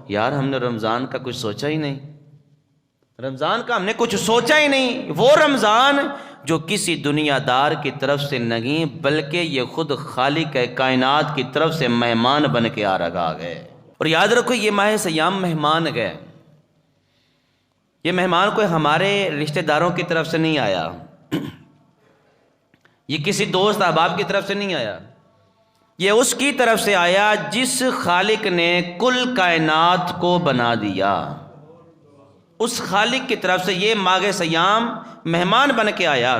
یار ہم نے رمضان کا کچھ سوچا ہی نہیں، رمضان کا ہم نے کچھ سوچا ہی نہیں۔ وہ رمضان جو کسی دنیا دار کی طرف سے نہیں بلکہ یہ خود خالق کائنات کی طرف سے مہمان بن کے آ گئے۔ اور یاد رکھو یہ ماہ سیام مہمان گئے، یہ مہمان کوئی ہمارے رشتہ داروں کی طرف سے نہیں آیا، یہ کسی دوست احباب کی طرف سے نہیں آیا، یہ اس کی طرف سے آیا جس خالق نے کل کائنات کو بنا دیا۔ اس خالق کی طرف سے یہ ماہ سیام مہمان بن کے آیا۔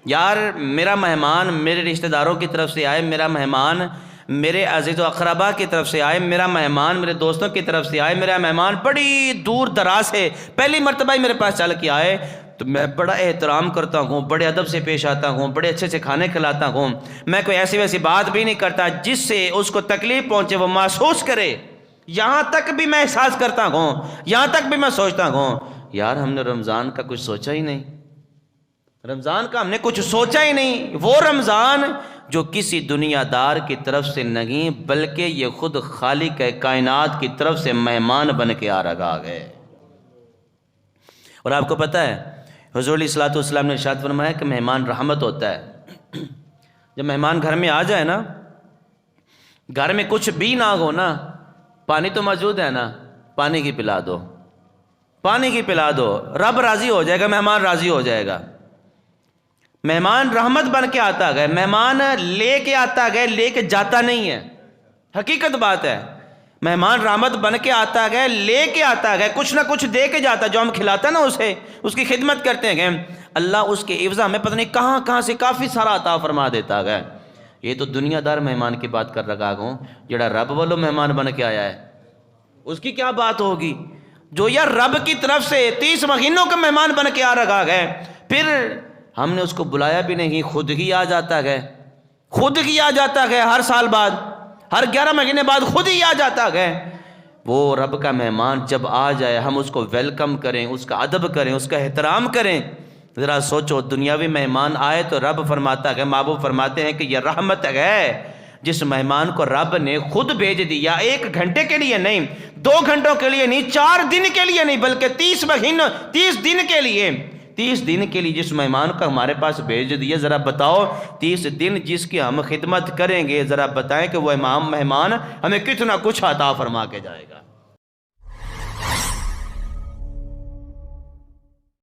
یار میرا مہمان میرے رشتہ داروں کی طرف سے آئے، میرا مہمان میرے عزیز و اقربا کی طرف سے آئے، میرا مہمان میرے دوستوں کی طرف سے آئے، میرا مہمان بڑی دور دراز سے پہلی مرتبہ ہی میرے پاس چل کے آئے تو میں بڑا احترام کرتا ہوں، بڑے ادب سے پیش آتا ہوں، بڑے اچھے سے کھانے کھلاتا ہوں، میں کوئی ایسی ویسی بات بھی نہیں کرتا جس سے اس کو تکلیف پہنچے، وہ محسوس کرے۔ یہاں تک بھی میں احساس کرتا ہوں، یہاں تک بھی میں سوچتا ہوں یار ہم نے رمضان کا کچھ سوچا ہی نہیں، رمضان کا ہم نے کچھ سوچا ہی نہیں۔ وہ رمضان جو کسی دنیا دار کی طرف سے نہیں بلکہ یہ خود خالق کائنات کی طرف سے مہمان بن کے آ گئے۔ اور آپ کو پتہ ہے حضور علیہ الصلوۃ والسلام نے ارشاد فرمایا کہ مہمان رحمت ہوتا ہے۔ جب مہمان گھر میں آ جائے نا، گھر میں کچھ بھی نہ ہو نا، پانی تو موجود ہے نا، پانی کی پلا دو، پانی کی پلا دو، رب راضی ہو جائے گا، مہمان راضی ہو جائے گا۔ مہمان رحمت بن کے آتا گئے، مہمان لے کے آتا گئے، لے کے جاتا نہیں ہے، حقیقت بات ہے۔ مہمان رحمت بن کے آتا گئے، لے کے آتا گئے، کچھ نہ کچھ دے کے جاتا، جو ہم کھلاتا نا اسے، اس کی خدمت کرتے ہیں، اللہ اس کے عوض میں پتہ نہیں کہاں کہاں سے کافی سارا عطا فرما دیتا گئے۔ یہ تو دنیا دار مہمان کی بات کر رہا ہوں، جڑا رب والو مہمان بن کے آیا ہے اس کی کیا بات ہوگی؟ جو یار رب کی طرف سے 30 مہینوں کا مہمان بن کے آ رہا ہے، پھر ہم نے اس کو بلایا بھی نہیں، خود ہی آ جاتا ہے، خود ہی آ جاتا ہے، ہر سال بعد، ہر 11 مہینے بعد خود ہی آ جاتا ہے۔ وہ رب کا مہمان جب آ جائے ہم اس کو ویلکم کریں، اس کا ادب کریں، اس کا احترام کریں۔ ذرا سوچو دنیاوی مہمان آئے تو رب فرماتا ہے، محبوب فرماتے ہیں کہ یہ رحمت ہے جس مہمان کو رب نے خود بھیج دیا، 1 گھنٹے کے لیے نہیں، 2 گھنٹوں کے لیے نہیں، 4 دن کے لیے نہیں، بلکہ 30 دن کے لیے، 30 دن کے لیے جس مہمان کو ہمارے پاس بھیج دیا۔ ذرا بتاؤ 30 دن جس کی ہم خدمت کریں گے، ذرا بتائیں کہ وہ مہمان ہمیں کتنا کچھ عطا فرما کے جائے گا۔